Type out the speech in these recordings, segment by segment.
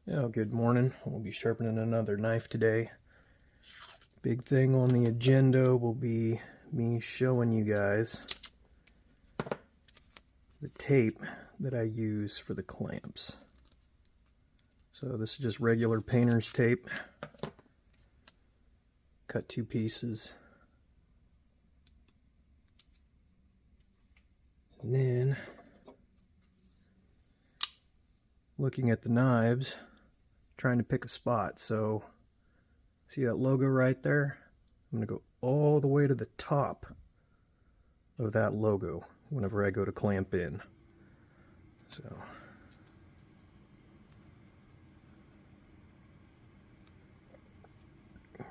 Yeah, good morning. We'll be sharpening another knife today. Big thing on the agenda will be me showing you guys the tape that I use for the clamps. So this is just regular painter's tape. Cut two pieces. And then, looking at the knives, trying to pick a spot. So see that logo right there? I'm going to go all the way to the top of that logo whenever I go to clamp in. So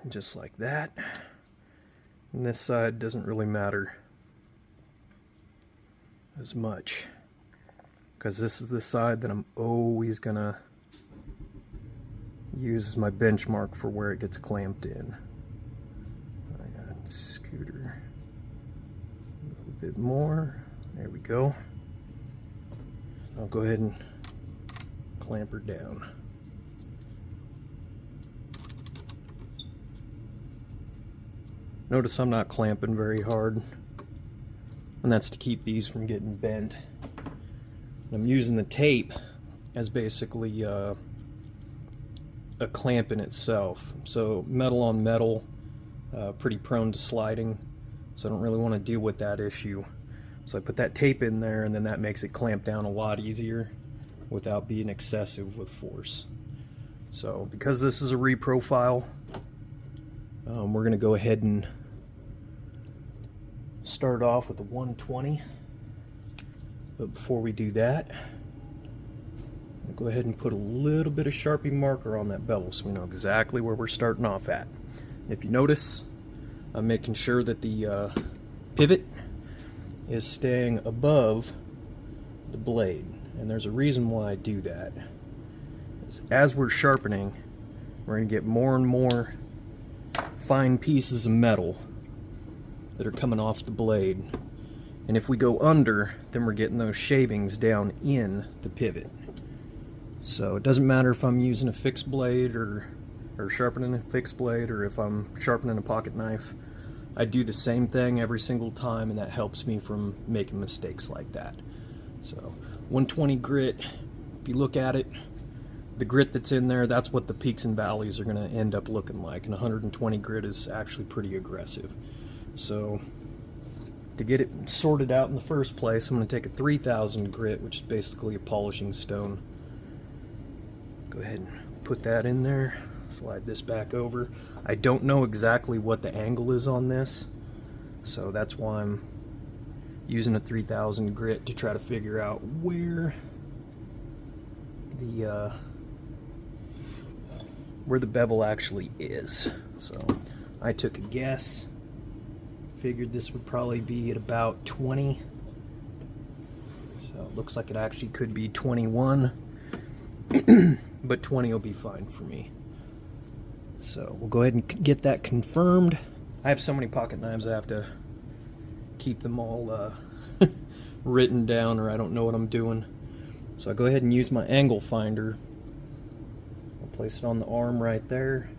just like that. And this side doesn't really matter as much, because this is the side that I'm always gonna use as my benchmark for where it gets clamped in. I got scooter a little bit more. There we go. I'll go ahead and clamp her down. Notice I'm not clamping very hard, and that's to keep these from getting bent. I'm using the tape as basically a clamp in itself. So metal on metal, pretty prone to sliding, so I don't really want to deal with that issue. So I put that tape in there, and then that makes it clamp down a lot easier without being excessive with force. So because this is a reprofile, we're going to go ahead and start off with the 120. But before we do that, I'll go ahead and put a little bit of Sharpie marker on that bevel so we know exactly where we're starting off at. If you notice, I'm making sure that the pivot is staying above the blade. And there's a reason why I do that. As we're sharpening, we're going to get more and more fine pieces of metal that are coming off the blade. And if we go under, then we're getting those shavings down in the pivot. So it doesn't matter if I'm using a fixed blade or sharpening a fixed blade, or if I'm sharpening a pocket knife. I do the same thing every single time, and that helps me from making mistakes like that. So 120 grit, if you look at it, the grit that's in there, that's what the peaks and valleys are going to end up looking like. And 120 grit is actually pretty aggressive. So to get it sorted out in the first place, I'm going to take a 3000 grit, which is basically a polishing stone. Go ahead and put that in there. Slide this back over. I don't know exactly what the angle is on this, so that's why I'm using a 3000 grit to try to figure out where the bevel actually is. So I took a guess. Figured this would probably be at about 20. So it looks like it actually could be 21, but 20 will be fine for me. So we'll go ahead and get that confirmed. I have so many pocket knives I have to keep them all written down, or I don't know what I'm doing. So I go ahead and use my angle finder. I'll place it on the arm right there.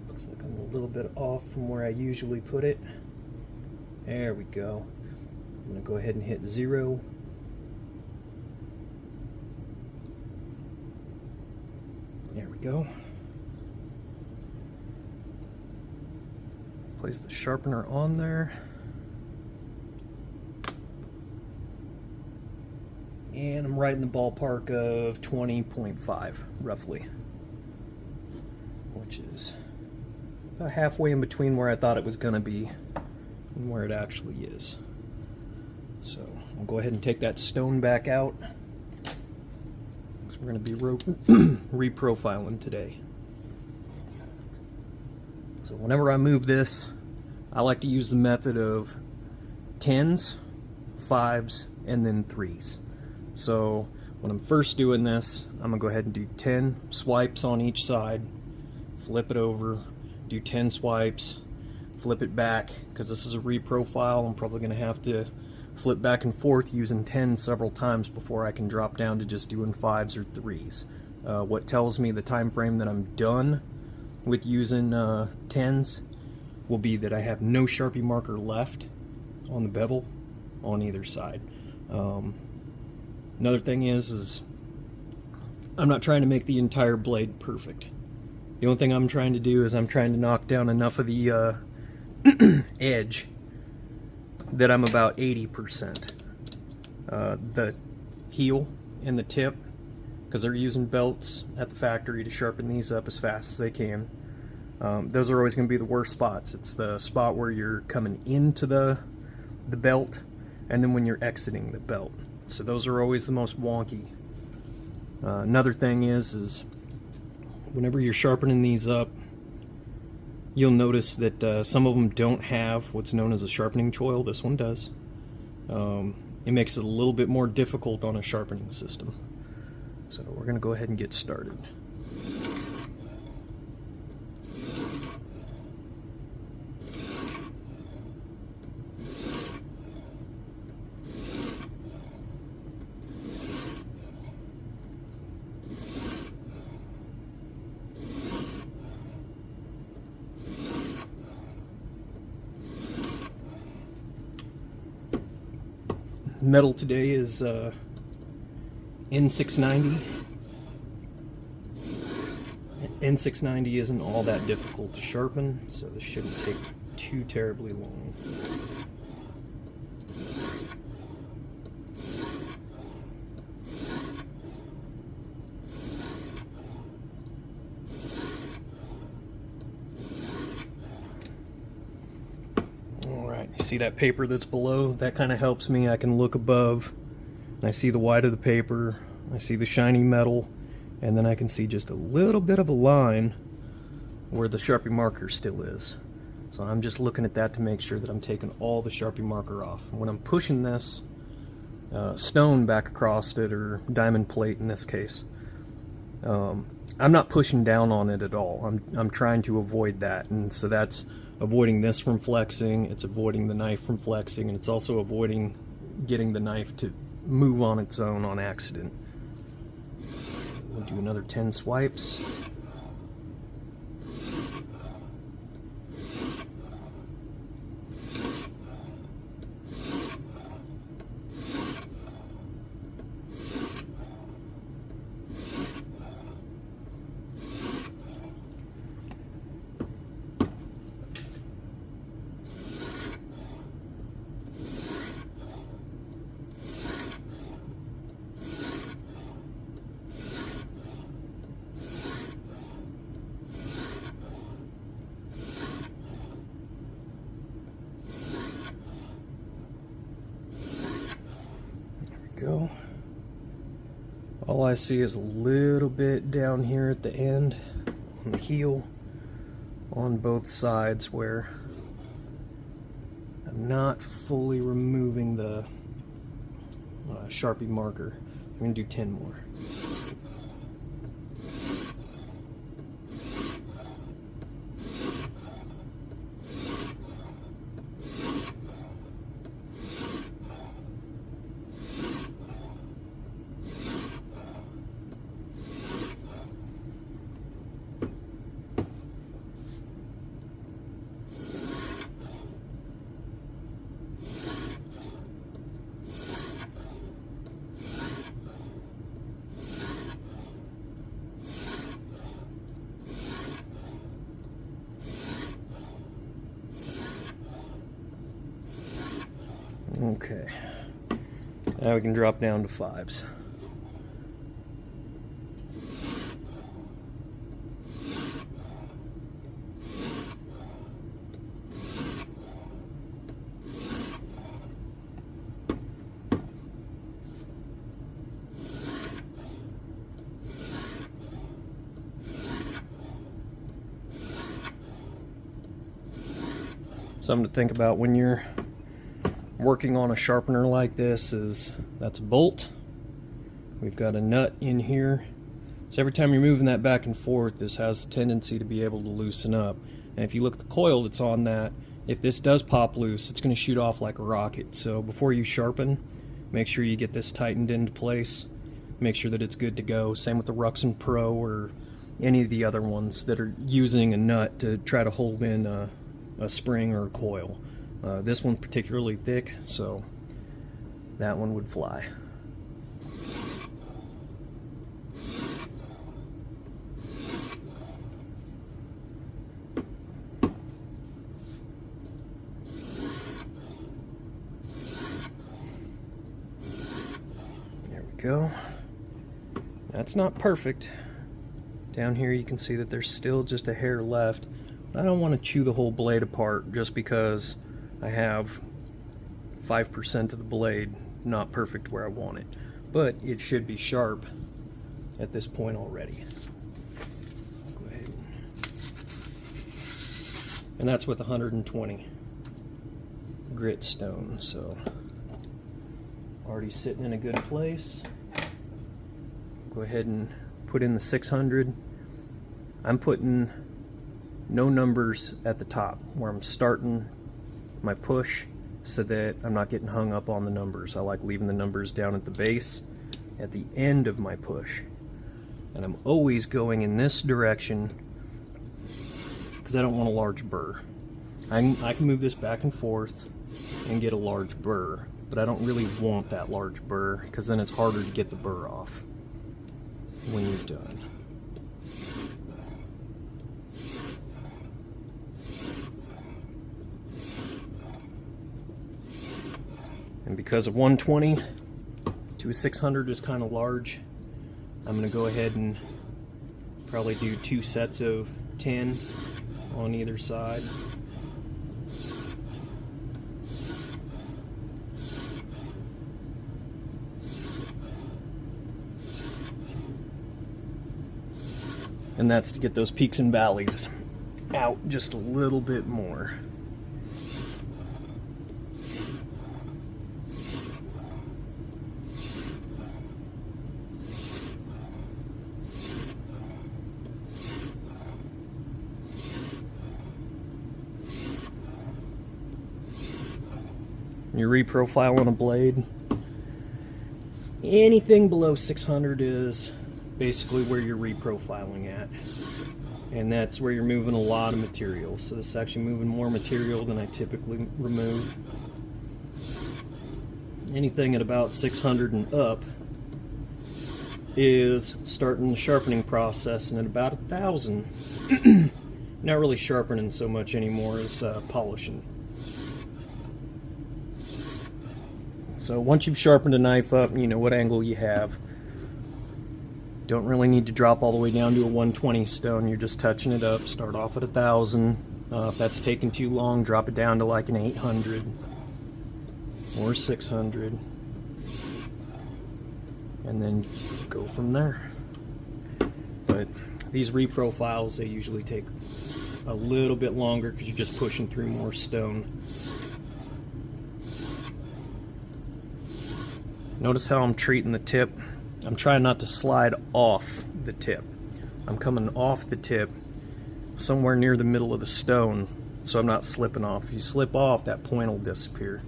Looks like I'm a little bit off from where I usually put it. There we go. I'm going to go ahead and hit 0. There we go. Place the sharpener on there. And I'm right in the ballpark of 20.5, roughly. Which is about halfway in between where I thought it was going to be and where it actually is. So I'll go ahead and take that stone back out, because we're going to be reprofiling today. So whenever I move this, I like to use the method of 10s, 5s, and then 3s. So when I'm first doing this, I'm going to go ahead and do 10 swipes on each side, flip it over, do 10 swipes, flip it back. Because this is a reprofile, I'm probably going to have to flip back and forth using 10 several times before I can drop down to just doing 5s or 3s. What tells me the time frame that I'm done with using 10s will be that I have no Sharpie marker left on the bevel on either side. Another thing is I'm not trying to make the entire blade perfect. The only thing I'm trying to do is I'm trying to knock down enough of the edge that I'm about 80%. The heel and the tip, because they're using belts at the factory to sharpen these up as fast as they can. Those are always going to be the worst spots. It's the spot where you're coming into the belt and then when you're exiting the belt. So those are always the most wonky. Another thing is whenever you're sharpening these up, you'll notice that some of them don't have what's known as a sharpening choil. This one does. It makes it a little bit more difficult on a sharpening system. So we're going to go ahead and get started. Metal today is N690. N690 isn't all that difficult to sharpen, so this shouldn't take too terribly long. See that paper that's below? That kind of helps me. I can look above and I see the white of the paper, I see the shiny metal, and then I can see just a little bit of a line where the Sharpie marker still is. So I'm just looking at that to make sure that I'm taking all the Sharpie marker off. When I'm pushing this stone back across it, or diamond plate in this case, I'm not pushing down on it at all. I'm trying to avoid that, and so that's avoiding this from flexing, it's avoiding the knife from flexing, and it's also avoiding getting the knife to move on its own on accident. We'll do another 10 swipes. Go. All I see is a little bit down here at the end on the heel on both sides where I'm not fully removing the Sharpie marker. I'm going to do 10 more. Okay, now we can drop down to 5s. Something to think about when you're working on a sharpener like this is that's a bolt. We've got a nut in here. So every time you're moving that back and forth, this has a tendency to be able to loosen up. And if you look at the coil that's on that, if this does pop loose, it's going to shoot off like a rocket. So before you sharpen, make sure you get this tightened into place make sure that it's good to go. Same with the Ruxin Pro or any of the other ones that are using a nut to try to hold in a spring or a coil. This one's particularly thick, so that one would fly. There we go. That's not perfect. Down here you can see that there's still just a hair left. I don't want to chew the whole blade apart just because I have 5% of the blade not perfect where I want it. But it should be sharp at this point already. Go ahead. And that's with 120 grit stone, so already sitting in a good place. Go ahead and put in the 600. I'm putting no numbers at the top where I'm starting my push so that I'm not getting hung up on the numbers. I like leaving the numbers down at the base at the end of my push. And I'm always going in this direction because I don't want a large burr. I can move this back and forth and get a large burr, but I don't really want that large burr because then it's harder to get the burr off when you're done. And because a 120 to a 600 is kind of large, I'm going to go ahead and probably do 2 sets of 10 on either side. And that's to get those peaks and valleys out just a little bit more. You're reprofiling a blade. Anything below 600 is basically where you're reprofiling at. And that's where you're moving a lot of material. So this is actually moving more material than I typically remove. Anything at about 600 and up is starting the sharpening process, and at about 1,000, not really sharpening so much anymore as polishing. So once you've sharpened a knife up, you know what angle you have. Don't really need to drop all the way down to a 120 stone. You're just touching it up. Start off at 1,000. If that's taking too long, drop it down to like an 800 or 600, and then go from there. But these reprofiles, they usually take a little bit longer because you're just pushing through more stone. Notice how I'm treating the tip. I'm trying not to slide off the tip. I'm coming off the tip somewhere near the middle of the stone, so I'm not slipping off. If you slip off, that point will disappear.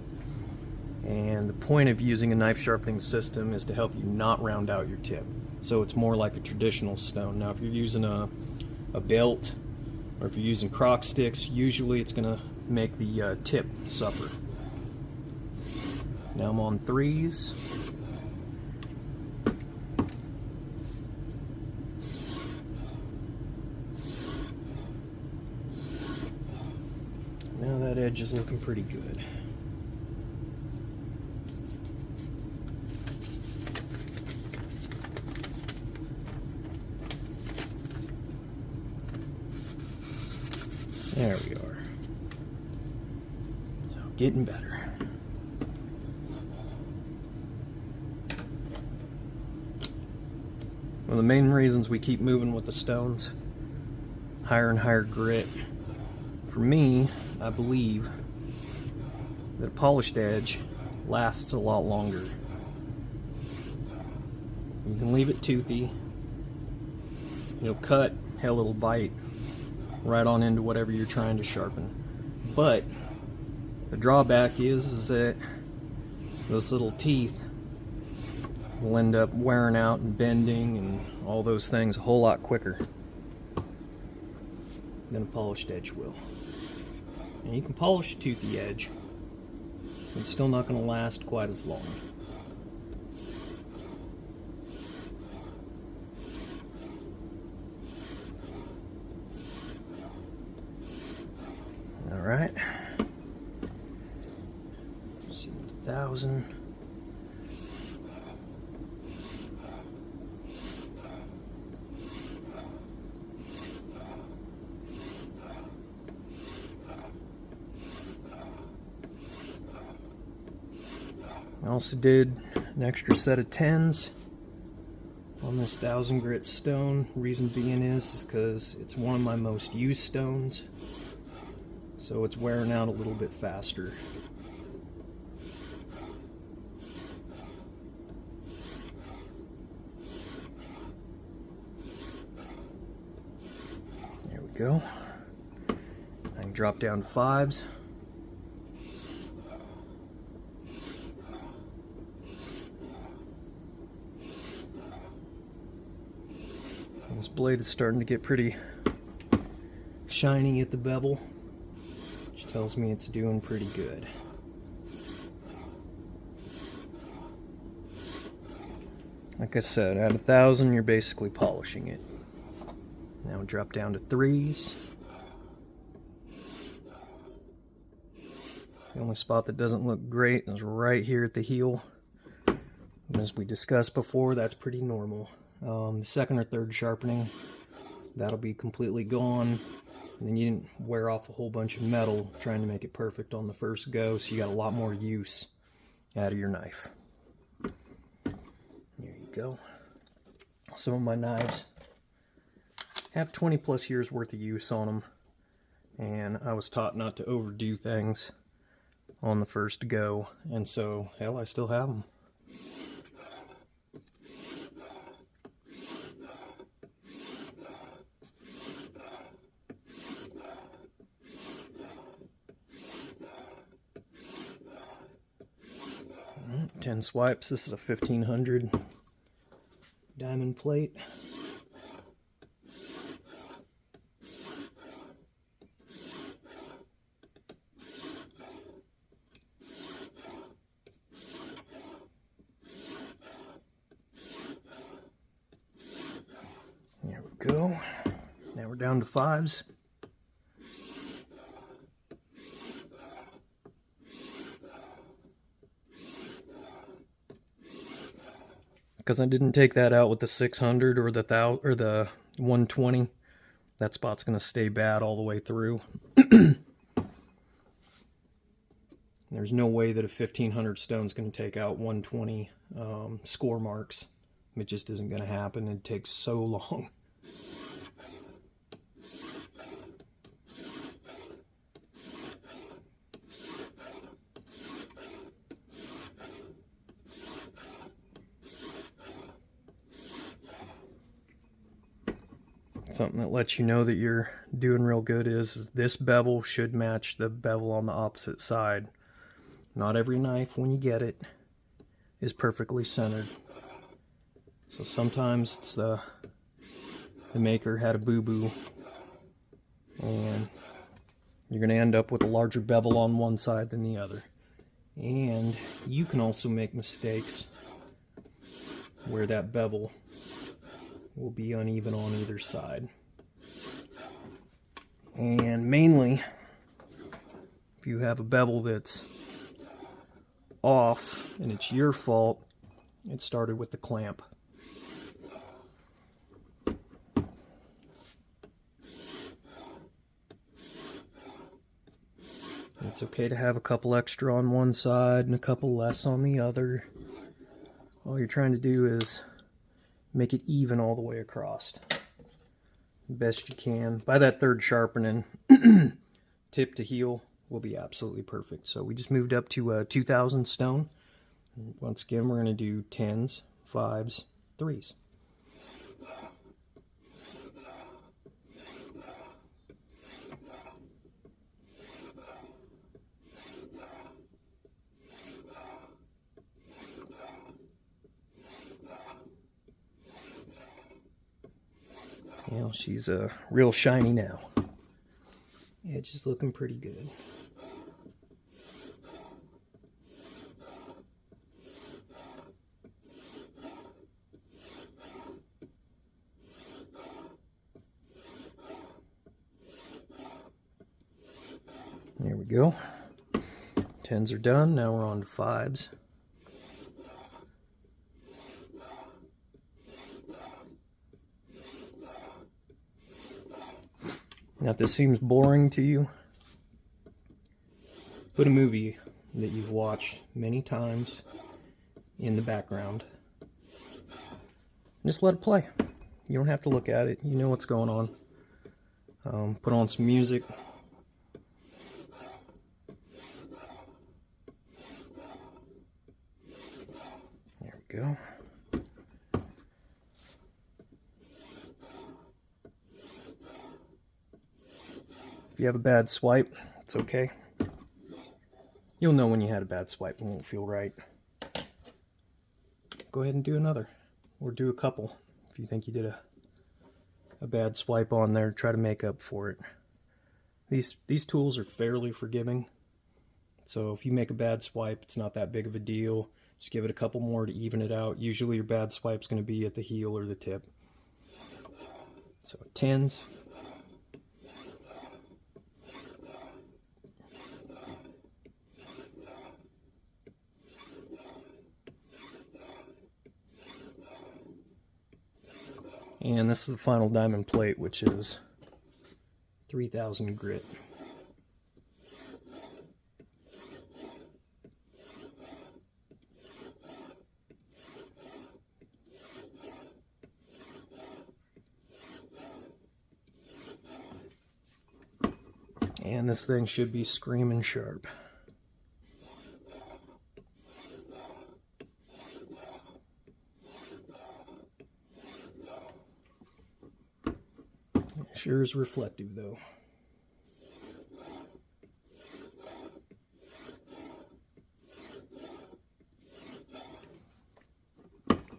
And the point of using a knife sharpening system is to help you not round out your tip. So it's more like a traditional stone. Now if you're using a belt, or if you're using crock sticks, usually it's going to make the tip suffer. Now I'm on 3s. Now that edge is looking pretty good. There we are. So getting better. One of the main reasons we keep moving with the stones, higher and higher grit. For me, I believe that a polished edge lasts a lot longer. You can leave it toothy, it'll cut, hell, it'll bite right on into whatever you're trying to sharpen. But the drawback is that those little teeth will end up wearing out and bending and all those things a whole lot quicker than a polished edge will. And you can polish a toothy edge, but it's still not going to last quite as long. All right. 1,000. I also did an extra set of 10s on this 1,000 grit stone. Reason being is because it's one of my most used stones, so it's wearing out a little bit faster. There we go. I can drop down to 5s. This blade is starting to get pretty shiny at the bevel, which tells me it's doing pretty good. Like I said, at 1,000 you're basically polishing it. Now drop down to 3s. The only spot that doesn't look great is right here at the heel. And as we discussed before, that's pretty normal. The second or third sharpening, that'll be completely gone. And then you didn't wear off a whole bunch of metal trying to make it perfect on the first go, so you got a lot more use out of your knife. There you go. Some of my knives have 20 plus years worth of use on them, and I was taught not to overdo things on the first go, and so, hell, I still have them. Right, 10 swipes. This is a 1500 diamond plate. There we go. Now we're down to 5s. Because I didn't take that out with the 600 or the 120, that spot's going to stay bad all the way through. There's no way that a 1500 stone's going to take out 120 score marks. It just isn't going to happen. It takes so long. Something that lets you know that you're doing real good is this bevel should match the bevel on the opposite side. Not every knife, when you get it, is perfectly centered. So sometimes it's the maker had a boo-boo, and you're going to end up with a larger bevel on one side than the other. And you can also make mistakes where that bevel will be uneven on either side. And mainly, if you have a bevel that's off and it's your fault, it started with the clamp. It's okay to have a couple extra on one side and a couple less on the other. All you're trying to do is make it even all the way across. Best you can. By that third sharpening, tip to heel will be absolutely perfect. So we just moved up to 2,000 stone. Once again, we're going to do 10s, 5s, 3s. You know, she's real shiny now. Edge is looking pretty good. There we go. 10s are done. Now we're on to 5s. Now, if this seems boring to you, put a movie that you've watched many times in the background. Just let it play. You don't have to look at it. You know what's going on. Put on some music. There we go. If you have a bad swipe, it's okay. You'll know when you had a bad swipe. It won't feel right. Go ahead and do another, or do a couple if you think you did a bad swipe on there. Try to make up for it. These tools are fairly forgiving, so if you make a bad swipe, it's not that big of a deal. Just give it a couple more to even it out. Usually your bad swipe's going to be at the heel or the tip. So 10s. And this is the final diamond plate, which is 3000 grit. And this thing should be screaming sharp. Sure is reflective though.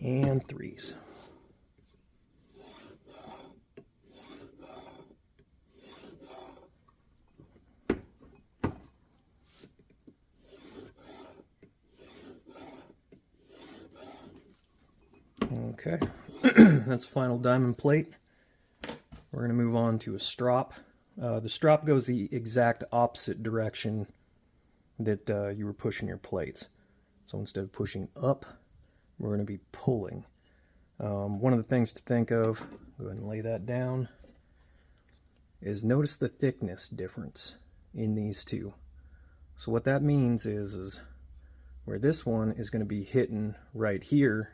And 3s. Okay, that's the final diamond plate. We're going to move on to a strop. The strop goes the exact opposite direction that you were pushing your plates. So instead of pushing up, we're going to be pulling. One of the things to think of, go ahead and lay that down, is notice the thickness difference in these two. So what that means is where this one is going to be hitting right here,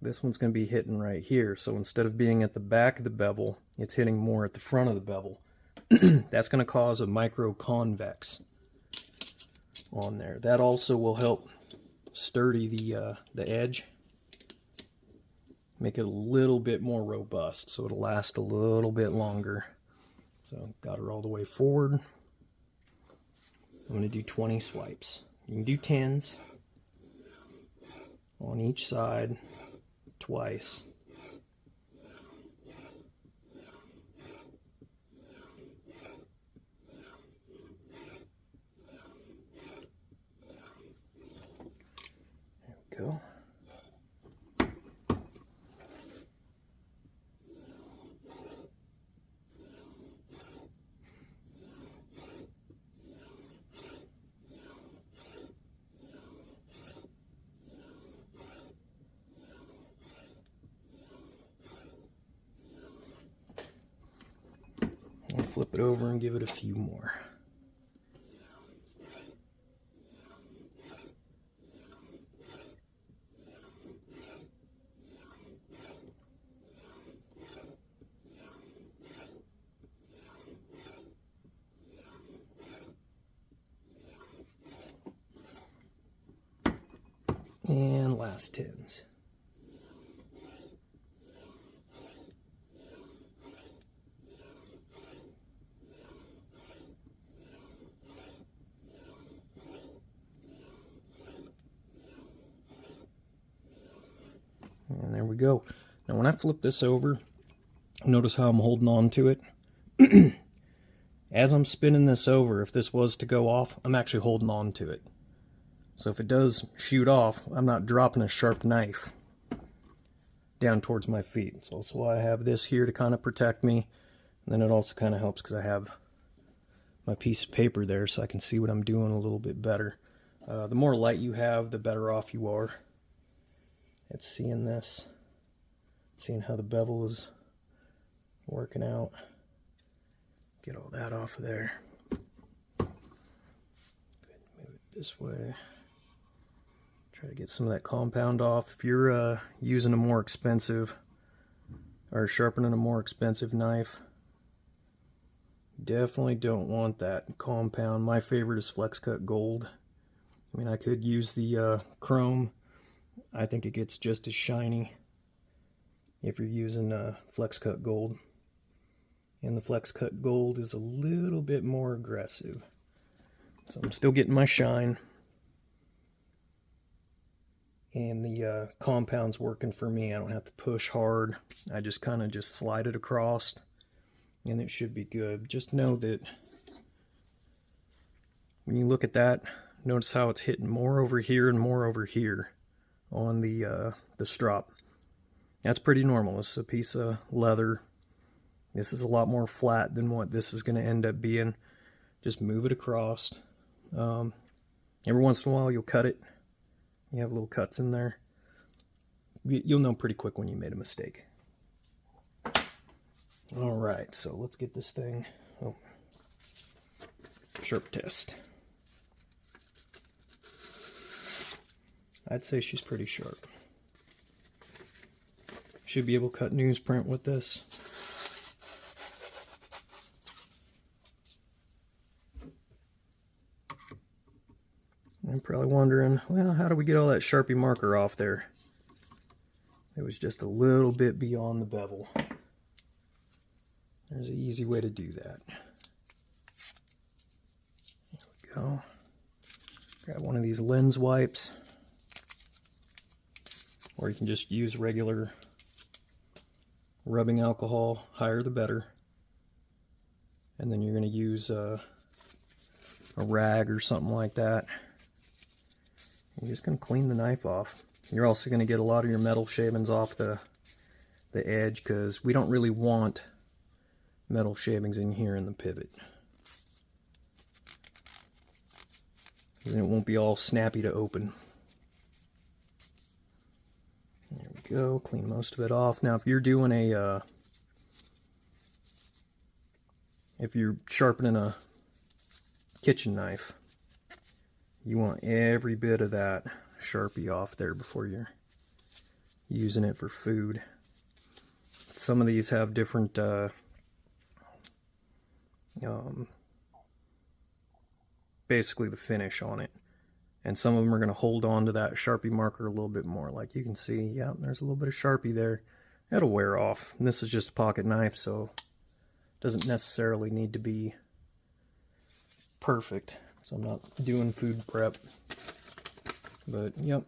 this one's going to be hitting right here. So instead of being at the back of the bevel, it's hitting more at the front of the bevel. That's going to cause a micro convex on there. That also will help sturdy the edge, make it a little bit more robust, so it'll last a little bit longer. So got her all the way forward. I'm going to do 20 swipes. You can do 10s on each side twice. There we go. I'll flip it over and give it a few more. And last 10s. And there we go. Now when I flip this over, notice how I'm holding on to it. As I'm spinning this over, if this was to go off, I'm actually holding on to it. So if it does shoot off, I'm not dropping a sharp knife down towards my feet. It's also why I have this here to kind of protect me. And then it also kind of helps because I have my piece of paper there so I can see what I'm doing a little bit better. The more light you have, the better off you are at seeing this. Seeing how the bevel is working out. Get all that off of there. Go ahead and move it this way. Try to get some of that compound off. If you're using a more expensive, or sharpening a more expensive knife, definitely don't want that compound. My favorite is Flex Cut Gold. I mean, I could use the chrome. I think it gets just as shiny if you're using Flex Cut Gold. And the Flex Cut Gold is a little bit more aggressive. So I'm still getting my shine. And the compound's working for me. I don't have to push hard. I just kind of just slide it across. And it should be good. Just know that when you look at that, notice how it's hitting more over here and more over here on the strop. That's pretty normal. This is a piece of leather. This is a lot more flat than what this is going to end up being. Just move it across. Every once in a while you'll cut it. You have little cuts in there. You'll know pretty quick when you made a mistake. Alright, so let's get this thing. Oh, sharp test. I'd say she's pretty sharp. Should be able to cut newsprint with this. I'm probably wondering, well, how do we get all that Sharpie marker off there? It was just a little bit beyond the bevel. There's an easy way to do that. There we go. Grab one of these lens wipes. Or you can just use regular rubbing alcohol, higher the better. And then you're going to use a rag or something like that. You're just going to clean the knife off. You're also going to get a lot of your metal shavings off the edge, because we don't really want metal shavings in here in the pivot. And it won't be all snappy to open. There we go, clean most of it off. Now if you're doing a, if you're sharpening a kitchen knife, you want every bit of that Sharpie off there before you're using it for food. Some of these have different basically the finish on it, and some of them are going to hold on to that Sharpie marker a little bit more. Like you can see, yeah, there's a little bit of Sharpie there. It'll wear off. And this is just a pocket knife, so it doesn't necessarily need to be perfect. So I'm not doing food prep, but yep,